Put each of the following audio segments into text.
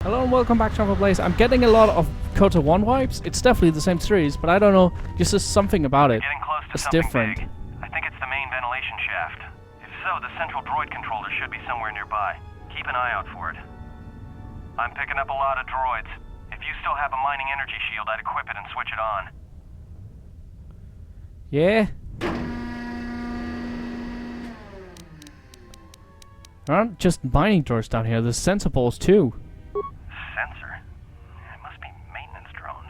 Hello and welcome back to Ankford Blaze. I'm getting a lot of KOTOR 1 vibes. It's definitely the same series, but I don't know, just there's something about it. Getting close to it's something different. big. I think it's the main ventilation shaft. If so, the central droid controller should be somewhere nearby. Keep an eye out for it. I'm picking up a lot of droids. If you still have a mining energy shield, I'd equip it and switch it on. Yeah? There aren't just mining droids down here, there's sensor balls too. Sensor? It must be maintenance drones.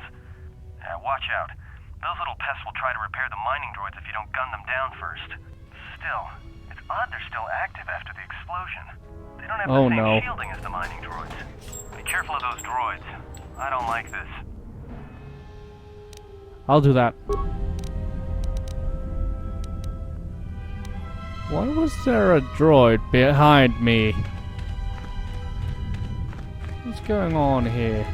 Watch out. Those little pests will try to repair the mining droids if you don't gun them down first. Still, it's odd they're still active after the explosion. They don't have the same shielding as the mining droids. Be careful of those droids. I don't like this. I'll do that. Why was there a droid behind me? What's going on here?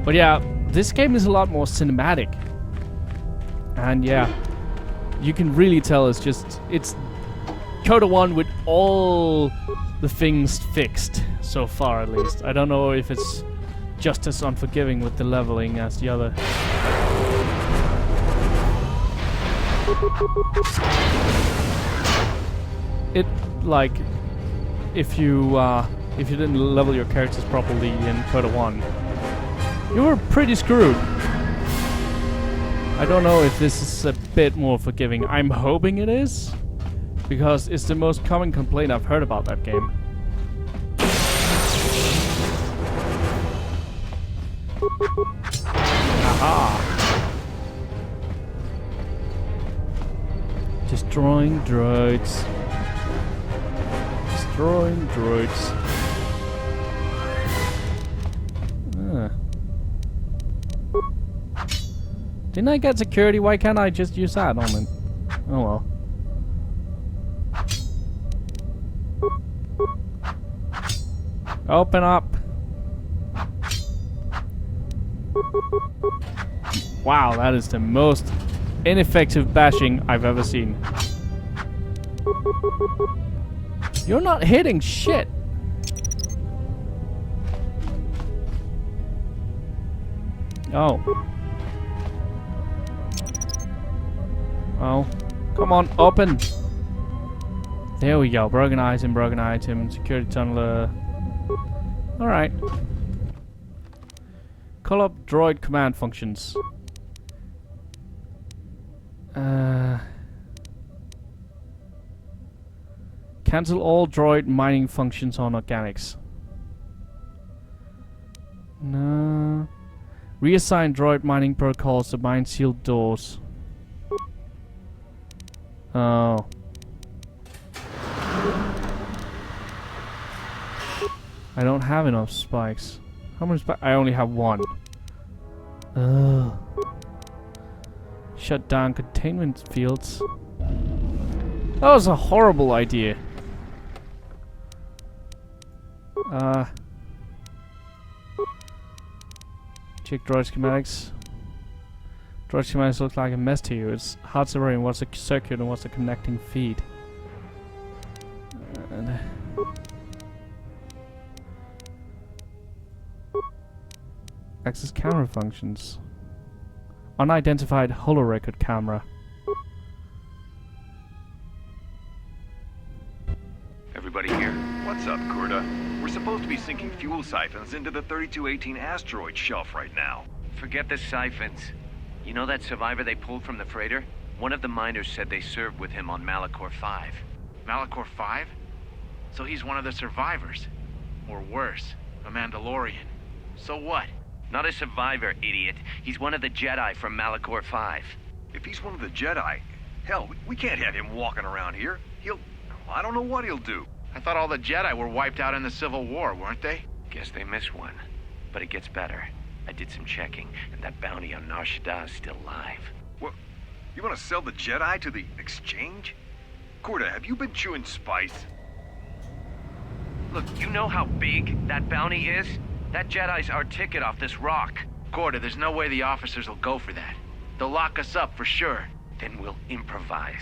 But yeah, this game is a lot more cinematic. And yeah, you can really tell it's KOTOR 1 with all the things fixed, so far at least. I don't know if it's just as unforgiving with the leveling as the other. It, like, if you didn't level your characters properly in KOTOR 1, you were pretty screwed. I don't know if this is a bit more forgiving. I'm hoping it is, because it's the most common complaint I've heard about that game. Aha! Destroying droids. Destroying droids. Didn't I get security? Why can't I just use that on them? Oh well. Open up. Wow, that is the most ineffective bashing I've ever seen. You're not hitting shit. Oh. Oh. Come on, open. There we go. Broken item, security tunneler. Alright. Call up droid command functions. Cancel all droid mining functions on organics. No. Reassign droid mining protocols to mine sealed doors. Oh. I don't have enough spikes. How many spikes? I only have one. Ugh. Shut down containment fields. That was a horrible idea. Check droid schematics. Droid schematics look like a mess to you. It's hard to separate what's a circuit and what's a connecting feed. Access camera functions. Unidentified holorecord camera. Everybody here? What's up, Kurta? We're supposed to be sinking fuel siphons into the 3218 asteroid shelf right now. Forget the siphons. You know that survivor they pulled from the freighter? One of the miners said they served with him on Malachor 5. Malachor 5? So he's one of the survivors. Or worse, a Mandalorian. So what? Not a survivor, idiot. He's one of the Jedi from Malachor 5. If he's one of the Jedi, hell, we can't have him walking around here. I don't know what he'll do. I thought all the Jedi were wiped out in the Civil War, weren't they? Guess they missed one. But it gets better. I did some checking, and that bounty on Nar Shaddaa is still alive. What? You want to sell the Jedi to the exchange? Kurta, have you been chewing spice? Look, you know how big that bounty is? That Jedi's our ticket off this rock. Gorda, there's no way the officers will go for that. They'll lock us up for sure. Then we'll improvise.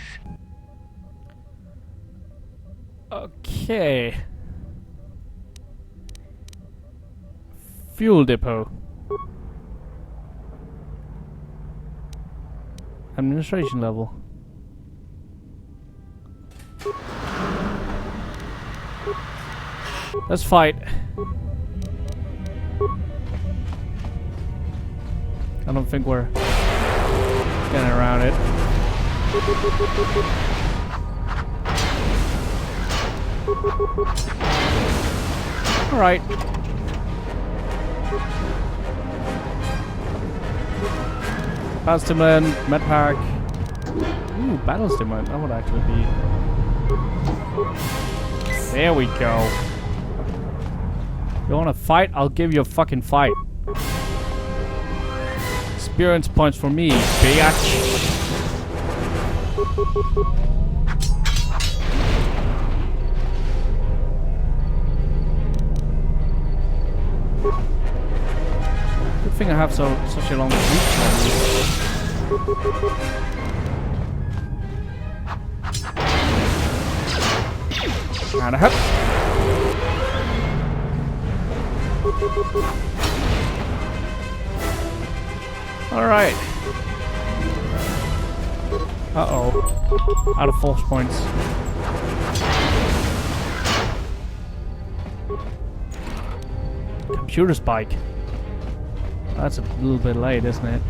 Okay. Fuel depot. Administration level. Let's fight. I don't think we're getting around it. Alright. Battle stimulant, medpack. Ooh, battle stimulant. That would actually be. There we go. You wanna fight? I'll give you a fucking fight. Experience points for me, bitch. Good thing I have such a long reach on this. And a hop. Alright. Uh-oh. Out of force points. Computer spike. That's a little bit late, isn't it?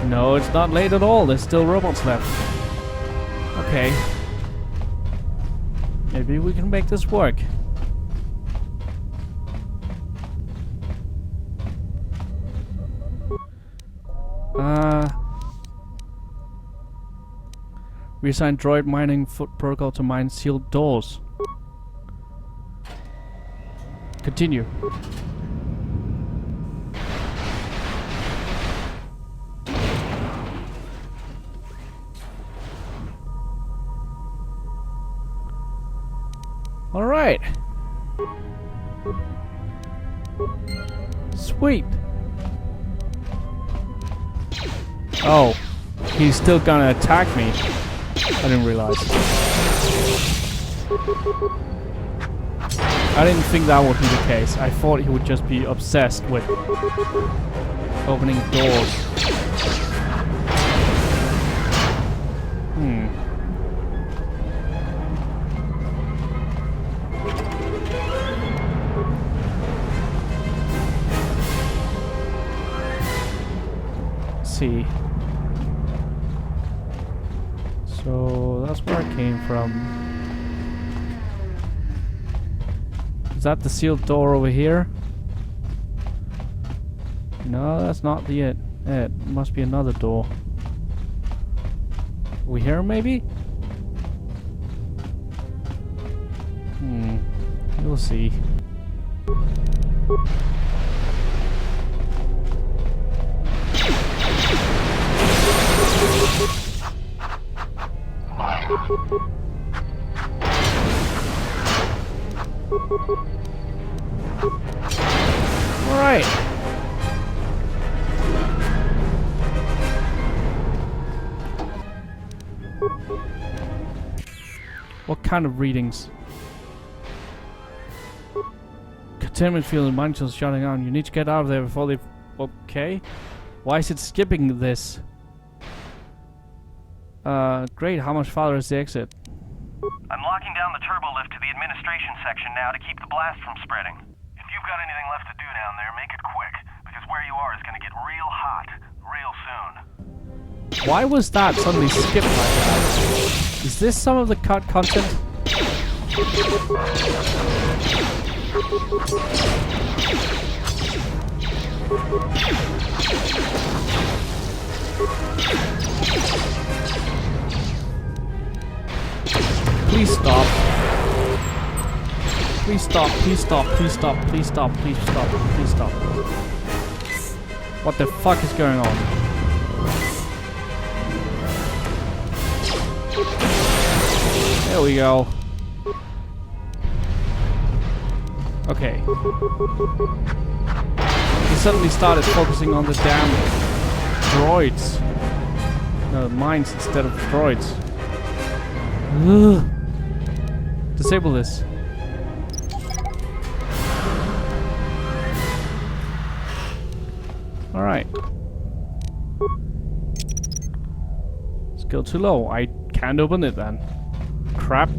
No, it's not late at all. There's still robots left. Okay. Maybe we can make this work. We assigned droid mining foot protocol to mine sealed doors. Continue. All right. Sweet. Oh, he's still gonna attack me. I didn't realize. I didn't think that would be the case. I thought he would just be obsessed with opening doors. Let's see. So that's where I came from. Is that the sealed door over here? No, that's not the it. It must be another door. We here maybe? We'll see. All right. What kind of readings? Containment field and mine shells shutting down. You need to get out of there before they... Okay. Why is it skipping this? Great. How much farther is the exit? I'm locking down the turbo lift to the administration section now to keep the blast from spreading. If you've got anything left to do down there, make it quick, because where you are is going to get real hot real soon. Why was that suddenly skipped like that? Is this some of the cut content? Please stop. Please stop, please stop, please stop, please stop, please stop, please stop. What the fuck is going on? There we go. Okay. He suddenly started focusing on the damn droids. No, mines instead of droids. Ugh. disable this. Alright. Skill too low. I can't open it then. Crap.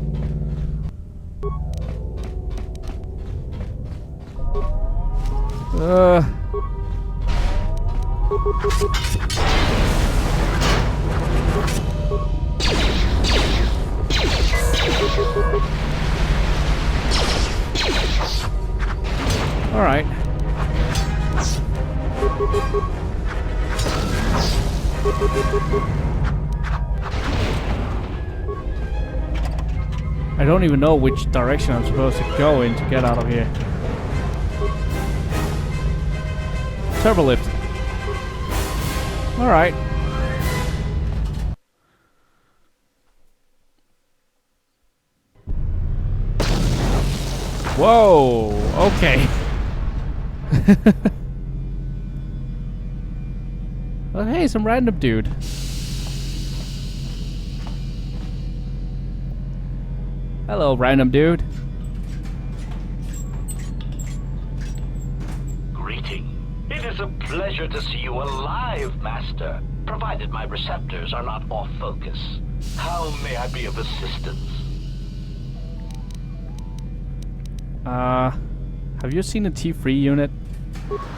Alright. I don't even know which direction I'm supposed to go in to get out of here. Turbo lift. Alright. Whoa, okay. Oh, hey, some random dude. Hello, random dude. Greeting. It is a pleasure to see you alive, Master, provided my receptors are not off focus. How may I be of assistance? Have you seen a T3 unit?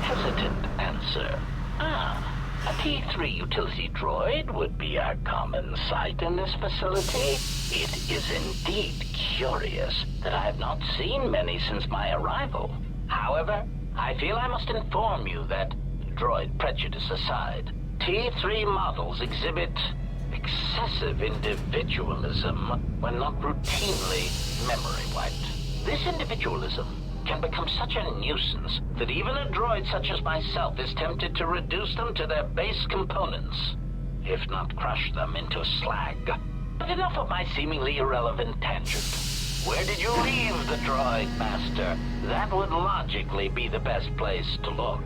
Hesitant answer. A T3 utility droid would be a common sight in this facility. It is indeed curious that I have not seen many since my arrival. However, I feel I must inform you that, droid prejudice aside, T3 models exhibit excessive individualism when not routinely memory wiped. This individualism can become such a nuisance that even a droid such as myself is tempted to reduce them to their base components, if not crush them into slag. But enough of my seemingly irrelevant tangent. Where did you leave the droid, Master? That would logically be the best place to look.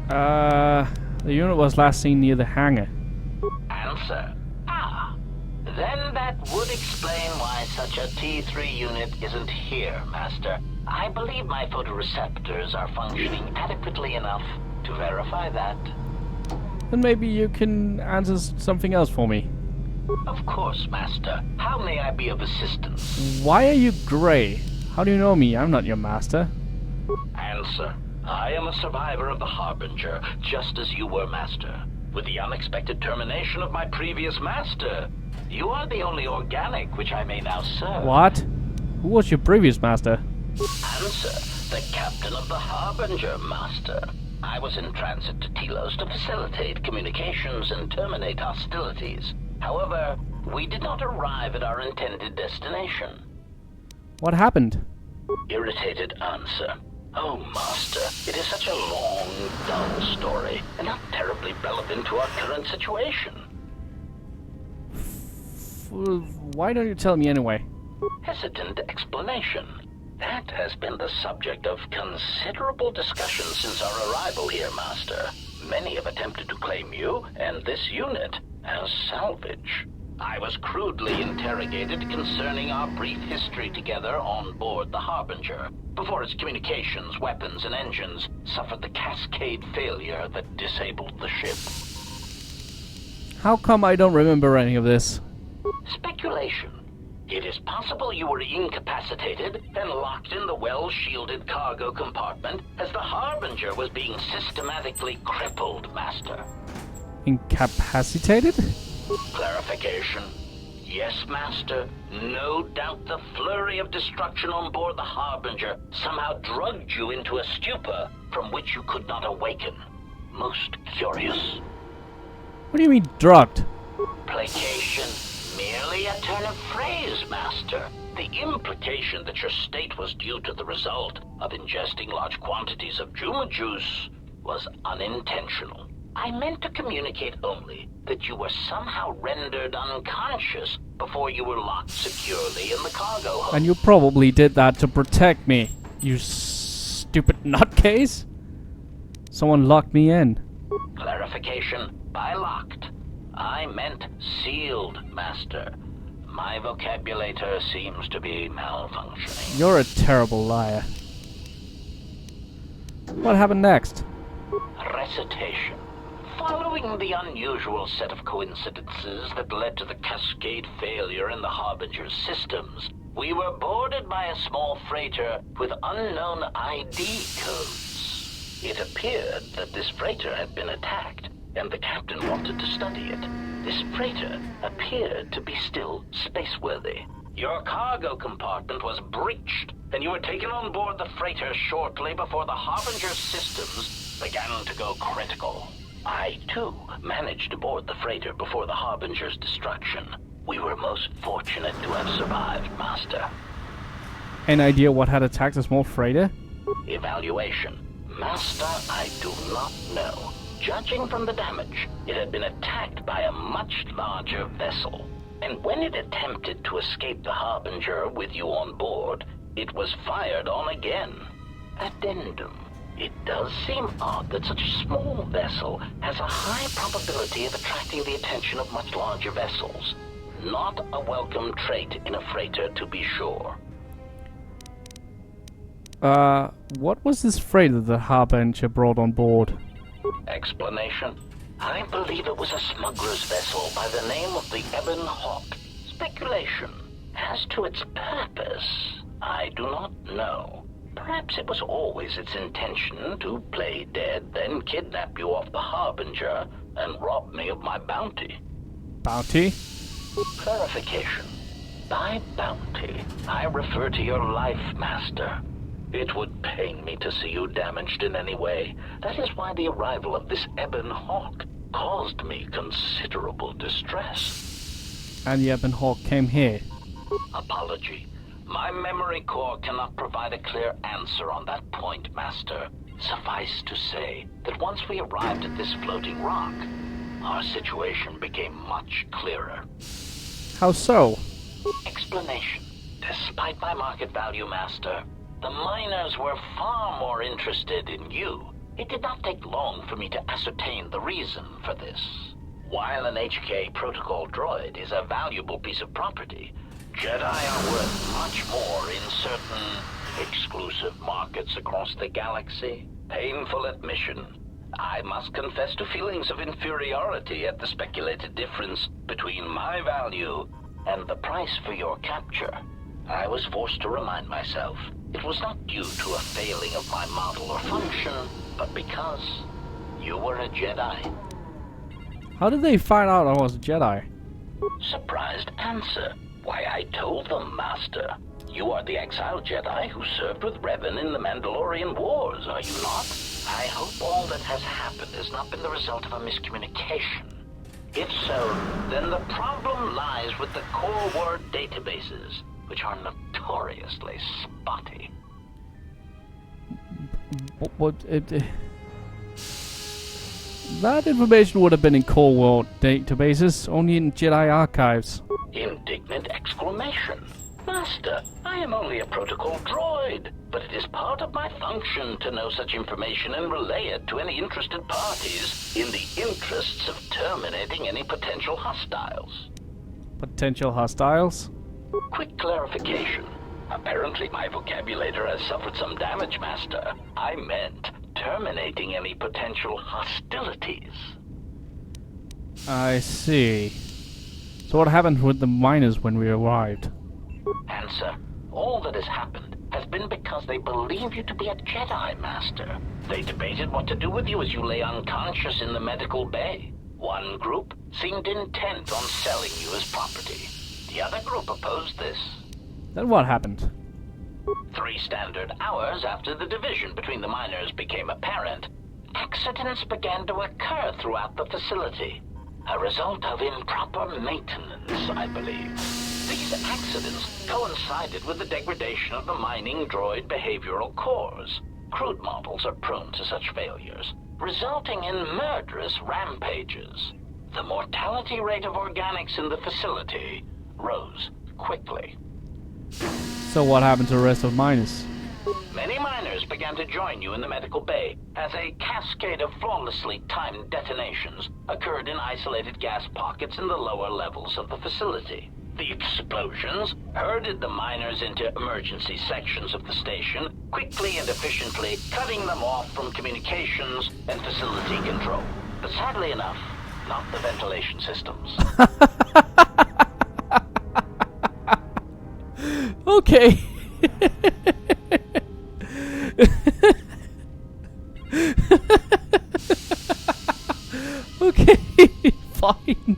The unit was last seen near the hangar. Answer. Then that would explain why such a T3 unit isn't here, Master. I believe my photoreceptors are functioning adequately enough to verify that. Then maybe you can answer something else for me. Of course, Master. How may I be of assistance? Why are you grey? How do you know me? I'm not your master. Answer. I am a survivor of the Harbinger, just as you were, Master. With the unexpected termination of my previous master, you are the only organic which I may now serve. What? Who was your previous master? Answer. The captain of the Harbinger, Master. I was in transit to Telos to facilitate communications and terminate hostilities. However, we did not arrive at our intended destination. What happened? Irritated answer. Oh, Master, it is such a long, dull story, and not terribly relevant to our current situation. Why don't you tell me anyway? Hesitant explanation. That has been the subject of considerable discussion since our arrival here, Master. Many have attempted to claim you and this unit as salvage. I was crudely interrogated concerning our brief history together on board the Harbinger, before its communications, weapons, and engines suffered the cascade failure that disabled the ship. How come I don't remember any of this? Speculation. It is possible you were incapacitated and locked in the well-shielded cargo compartment as the Harbinger was being systematically crippled, Master. Incapacitated? Clarification. Yes, Master. No doubt the flurry of destruction on board the Harbinger somehow drugged you into a stupor from which you could not awaken. Most curious. What do you mean, drugged? Placation. Merely a turn of phrase, Master. The implication that your state was due to the result of ingesting large quantities of Juma juice was unintentional. I meant to communicate only that you were somehow rendered unconscious before you were locked securely in the cargo hold. And you probably did that to protect me, you stupid nutcase. Someone locked me in. Clarification. By locked, I meant sealed, Master. My vocabulator seems to be malfunctioning. You're a terrible liar. What happened next? Recitation. Following the unusual set of coincidences that led to the cascade failure in the Harbinger's systems, we were boarded by a small freighter with unknown ID codes. It appeared that this freighter had been attacked, and the captain wanted to study it. This freighter appeared to be still spaceworthy. Your cargo compartment was breached, and you were taken on board the freighter shortly before the Harbinger's systems began to go critical. I, too, managed to board the freighter before the Harbinger's destruction. We were most fortunate to have survived, Master. Any idea what had attacked a small freighter? Evaluation. Master, I do not know. Judging from the damage, it had been attacked by a much larger vessel. And when it attempted to escape the Harbinger with you on board, it was fired on again. Addendum. It does seem odd that such a small vessel has a high probability of attracting the attention of much larger vessels. Not a welcome trait in a freighter, to be sure. What was this freighter that Harbinger brought on board? Explanation? I believe it was a smuggler's vessel by the name of the Ebon Hawk. Speculation. As to its purpose, I do not know. Perhaps it was always its intention to play dead, then kidnap you off the Harbinger and rob me of my bounty. Bounty? Clarification. By bounty, I refer to your life, Master. It would pain me to see you damaged in any way. That is why the arrival of this Ebon Hawk caused me considerable distress. And the Ebon Hawk came here. Apology. My memory core cannot provide a clear answer on that point, Master. Suffice to say that once we arrived at this floating rock, our situation became much clearer. How so? Explanation. Despite my market value, Master, the miners were far more interested in you. It did not take long for me to ascertain the reason for this. While an HK protocol droid is a valuable piece of property, Jedi are worth much more in certain exclusive markets across the galaxy. Painful admission. I must confess to feelings of inferiority at the speculated difference between my value and the price for your capture. I was forced to remind myself it was not due to a failing of my model or function, but because you were a Jedi. How did they find out I was a Jedi? Surprised answer. Why, I told them, Master. You are the exiled Jedi who served with Revan in the Mandalorian Wars, are you not? I hope all that has happened has not been the result of a miscommunication. If so, then the problem lies with the core word databases, which are notoriously spotty. That information would have been in core world databases, only in Jedi archives. Indignant exclamation. Master, I am only a protocol droid, but it is part of my function to know such information and relay it to any interested parties in the interests of terminating any potential hostiles. Potential hostiles? Quick clarification. Apparently my vocabulator has suffered some damage, Master. I meant terminating any potential hostilities. I see. So what happened with the miners when we arrived? Answer. All that has happened has been because they believe you to be a Jedi, Master. They debated what to do with you as you lay unconscious in the medical bay. One group seemed intent on selling you as property. The other group opposed this. Then what happened? 3 standard hours after the division between the miners became apparent, accidents began to occur throughout the facility. A result of improper maintenance, I believe. These accidents coincided with the degradation of the mining droid behavioral cores. Crude models are prone to such failures, resulting in murderous rampages. The mortality rate of organics in the facility rose quickly. So what happened to the rest of miners? Many miners began to join you in the medical bay as a cascade of flawlessly timed detonations occurred in isolated gas pockets in the lower levels of the facility. The explosions herded the miners into emergency sections of the station, quickly and efficiently cutting them off from communications and facility control. But sadly enough, not the ventilation systems. Okay. Okay, fine.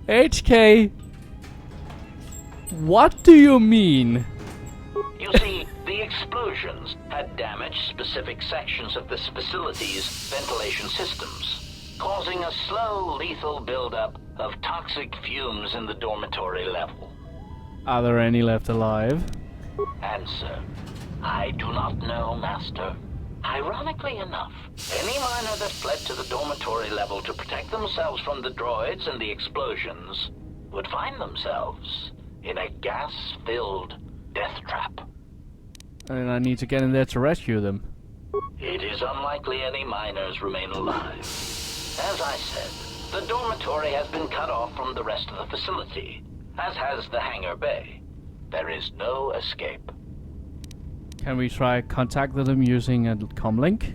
HK, what do you mean? You see, the explosions had damaged specific sections of this facility's ventilation systems, causing a slow, lethal buildup of toxic fumes in the dormitory level. Are there any left alive? Answer: I do not know, Master. Ironically enough, any miner that fled to the dormitory level to protect themselves from the droids and the explosions would find themselves in a gas-filled death trap. And I need to get in there to rescue them. It is unlikely any miners remain alive. As I said, the dormitory has been cut off from the rest of the facility, as has the hangar bay. There is no escape. Can we try contacting them using a comlink?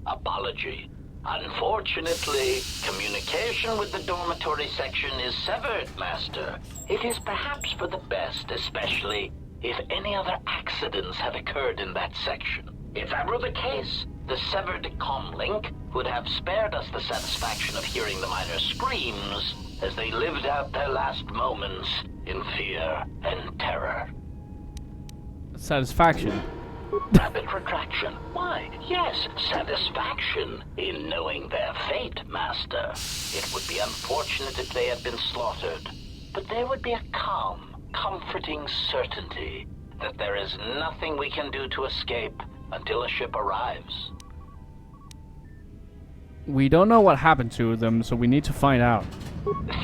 Apology. Unfortunately, communication with the dormitory section is severed, Master. It is perhaps for the best, especially if any other accidents have occurred in that section. If that were the case, the severed comlink would have spared us the satisfaction of hearing the miners' screams as they lived out their last moments in fear and terror. Satisfaction. Rapid retraction. Why, yes, satisfaction in knowing their fate, Master. It would be unfortunate if they had been slaughtered, but there would be a calm, comforting certainty that there is nothing we can do to escape until a ship arrives. We don't know what happened to them, so we need to find out.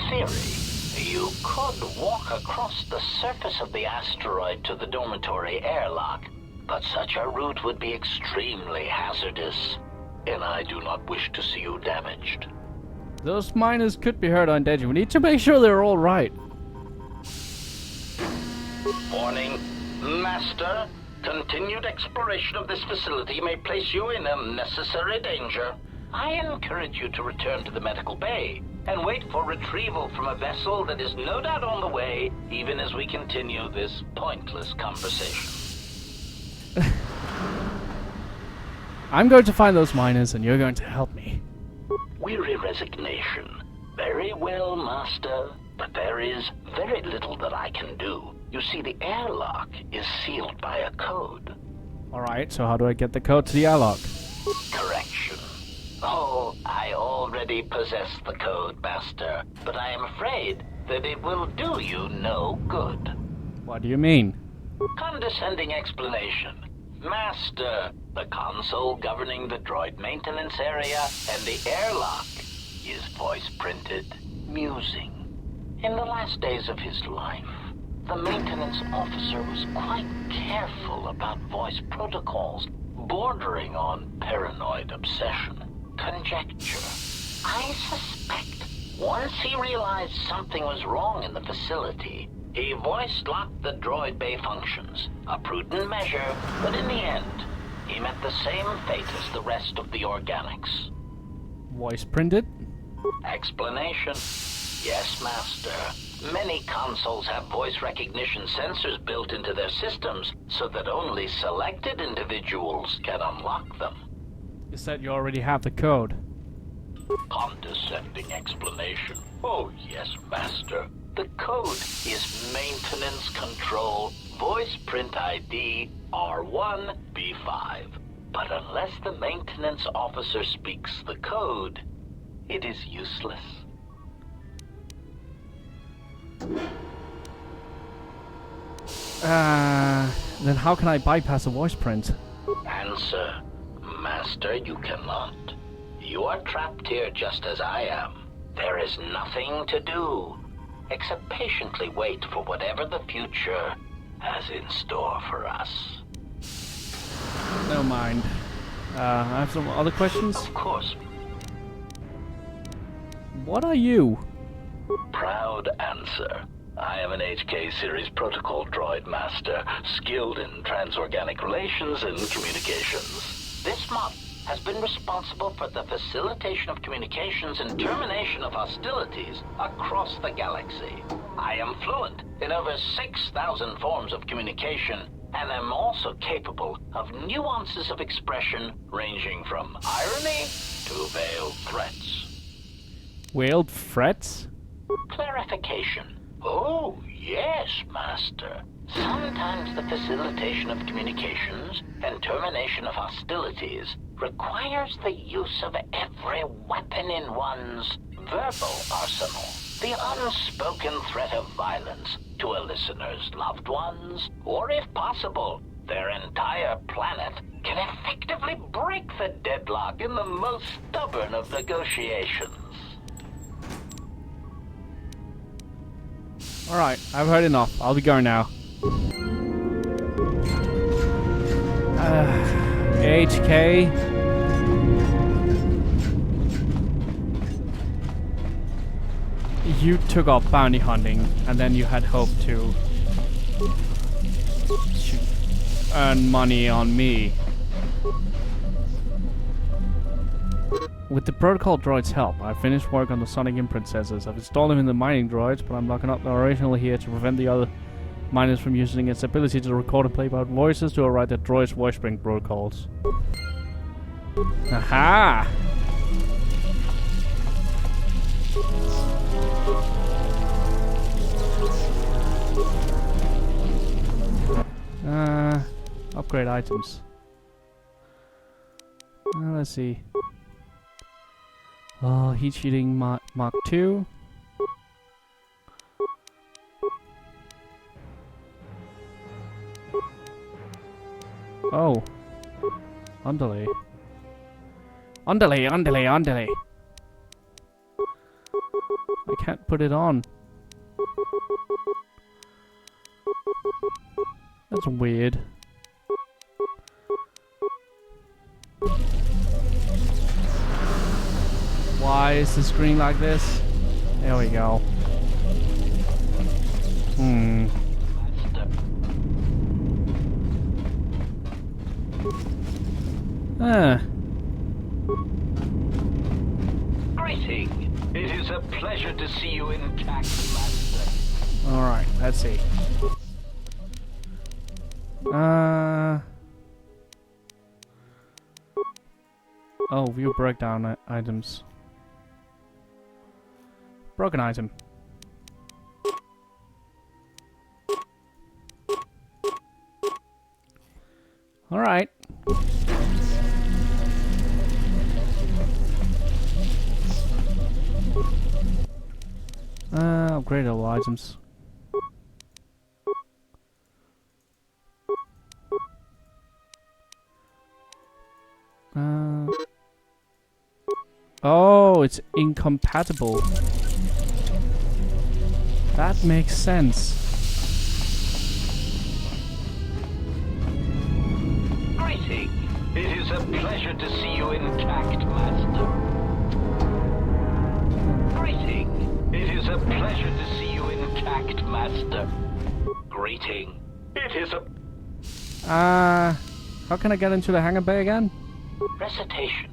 Theory. You could walk across the surface of the asteroid to the dormitory airlock, but such a route would be extremely hazardous, and I do not wish to see you damaged. Those miners could be hurt on danger. We need to make sure they're all right. Warning, Master. Continued exploration of this facility may place you in unnecessary danger. I encourage you to return to the medical bay and wait for retrieval from a vessel that is no doubt on the way, even as we continue this pointless conversation. I'm going to find those miners and you're going to help me. Weary resignation. Very well, Master. But there is very little that I can do. You see, the airlock is sealed by a code. Alright, so how do I get the code to the airlock? Correction. Oh, I already possess the code, Master. But I am afraid that it will do you no good. What do you mean? Condescending explanation. Master, the console governing the droid maintenance area and the airlock is voice-printed musing. In the last days of his life, the maintenance officer was quite careful about voice protocols, bordering on paranoid obsession. Conjecture. I suspect once he realized something was wrong in the facility, he voice-locked the droid bay functions. A prudent measure, but in the end, he met the same fate as the rest of the organics. Voice printed? Explanation. Yes, Master. Many consoles have voice recognition sensors built into their systems so that only selected individuals can unlock them. You said you already have the code. Condescending explanation. Oh, yes, Master. The code is Maintenance Control Voice Print ID R1B5. But unless the maintenance officer speaks the code, it is useless. Then how can I bypass a voice print? Answer. Master, you cannot. You are trapped here just as I am. There is nothing to do except patiently wait for whatever the future has in store for us. Never mind. I have some other questions. Of course. What are you? Proud answer. I am an HK series protocol droid master, skilled in transorganic relations and communications. This mod has been responsible for the facilitation of communications and termination of hostilities across the galaxy. I am fluent in over 6,000 forms of communication, and am also capable of nuances of expression ranging from irony to veiled threats. Veiled threats? Clarification. Oh, yes, Master. Sometimes the facilitation of communications and termination of hostilities requires the use of every weapon in one's verbal arsenal. The unspoken threat of violence to a listener's loved ones, or if possible, their entire planet, can effectively break the deadlock in the most stubborn of negotiations. Alright, I've heard enough. I'll be going now. HK. You took off bounty hunting, and then you had hope to earn money on me. With the protocol droid's help, I finished work on the sonic imprint sensors. I've installed them in the mining droids, but I'm locking up the original here to prevent the other miners from using its ability to record and play out voices to override the droid's voice string protocols. Aha! Upgrade items. Let's see. Oh, heat sheeting Mark 2. Oh. Underlay. Underlay. I can't put it on. That's weird. Why is the screen like this? There we go. Greeting. It is a pleasure to see you intact, Master. Alright, let's see. Oh, view breakdown items. Broken item. Alright. Upgrade all items. Oh, it's incompatible. That makes sense. Greeting. It is a pleasure to see you intact, Master. Greeting. It is a pleasure to see you intact, Master. Greeting. It is a... How can I get into the hangar bay again? Recitation.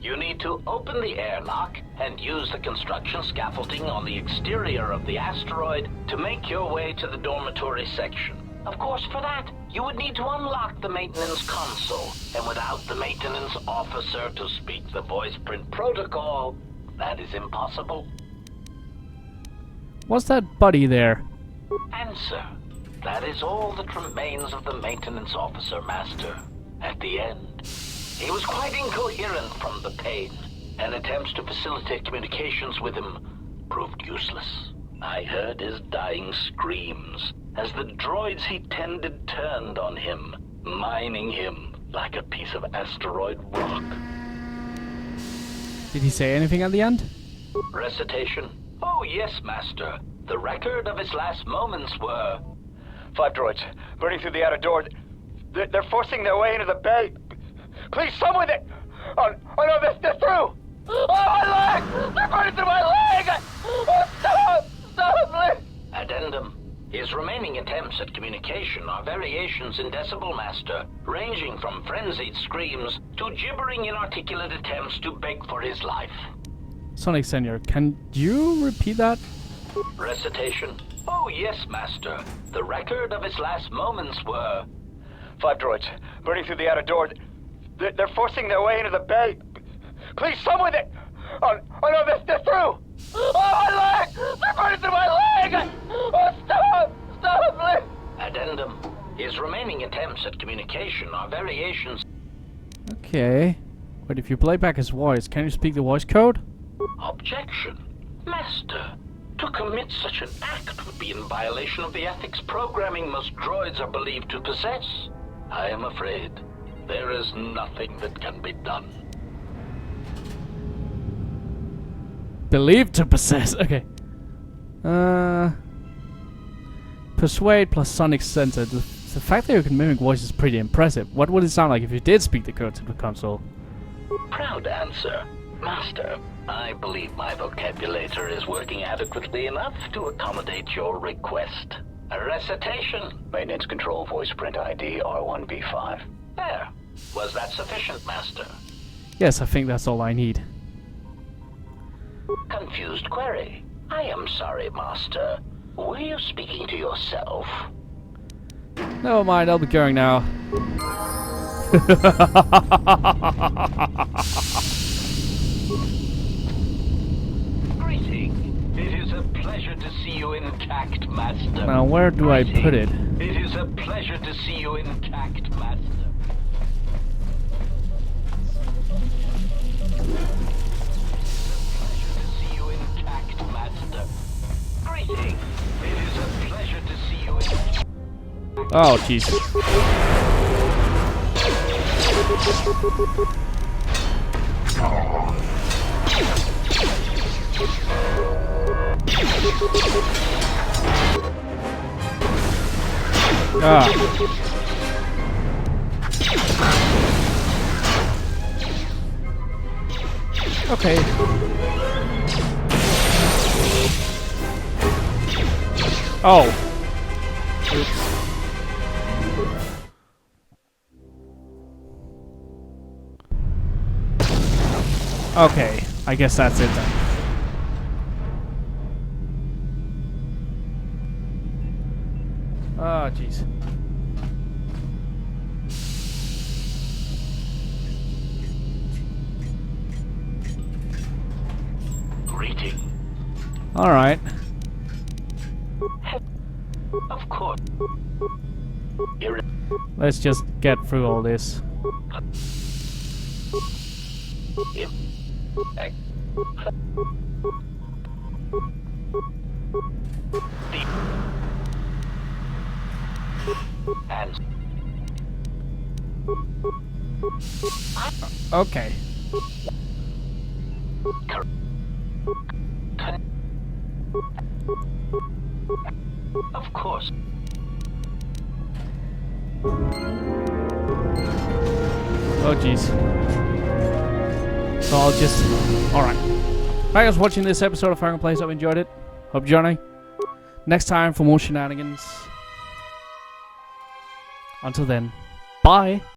You need to open the airlock and use the construction scaffolding on the exterior of the asteroid to make your way to the dormitory section. Of course, for that, you would need to unlock the maintenance console, and without the maintenance officer to speak the voice print protocol, that is impossible. What's that buddy there? Answer. That is all that remains of the maintenance officer, Master. At the end, he was quite incoherent from the pain, and attempts to facilitate communications with him proved useless. I heard his dying screams as the droids he tended turned on him, mining him like a piece of asteroid rock. Did he say anything at the end? Recitation? Oh yes, Master. The record of his last moments were... 5 droids, burning through the outer door. They're forcing their way into the bay. Please, someone that... Oh no, they're through! Oh, my leg! They're burning through my leg! Oh, stop! Stop, please! Addendum. His remaining attempts at communication are variations in Decibel Master, ranging from frenzied screams to gibbering inarticulate attempts to beg for his life. Sonic Senior, can you repeat that? Recitation. Oh yes, Master. The record of his last moments were... 5 droids, burning through the outer door. They're forcing their way into the bay. Please, someone that... Oh no, they're through! Oh, my leg! They're burning through my leg! Oh, stop! Stop, please! Addendum. His remaining attempts at communication are variations... Okay. But if you play back his voice, can you speak the voice code? Objection. Master. To commit such an act would be in violation of the ethics programming most droids are believed to possess. I am afraid there is nothing that can be done. Believed to possess. Okay. Persuade plus sonic sensor. The fact that you can mimic voice is pretty impressive. What would it sound like if you did speak the code to the console? Proud answer. Master, I believe my vocabulator is working adequately enough to accommodate your request. A recitation. Maintenance control voice print ID R1B5. There. Was that sufficient, Master? Yes, I think that's all I need. Confused query. I am sorry, Master. Were you speaking to yourself? Never mind, I'll be going now. Greeting. It is a pleasure to see you intact, Master. Now, where do I put it? It is a pleasure to see you intact, Master. Greeting. It is a pleasure to see you intact. Oh, jeez. Ah. Okay. Oh. Oops. Okay, I guess that's it then. Oh, jeez. Greeting. All right. Of course. Let's just get through all this. Okay. Of course. Oh, jeez. So I'll just... Alright. Thanks for watching this episode of Fire and Place. Hope you enjoyed it. Hope you join me next time for more shenanigans. Until then, bye.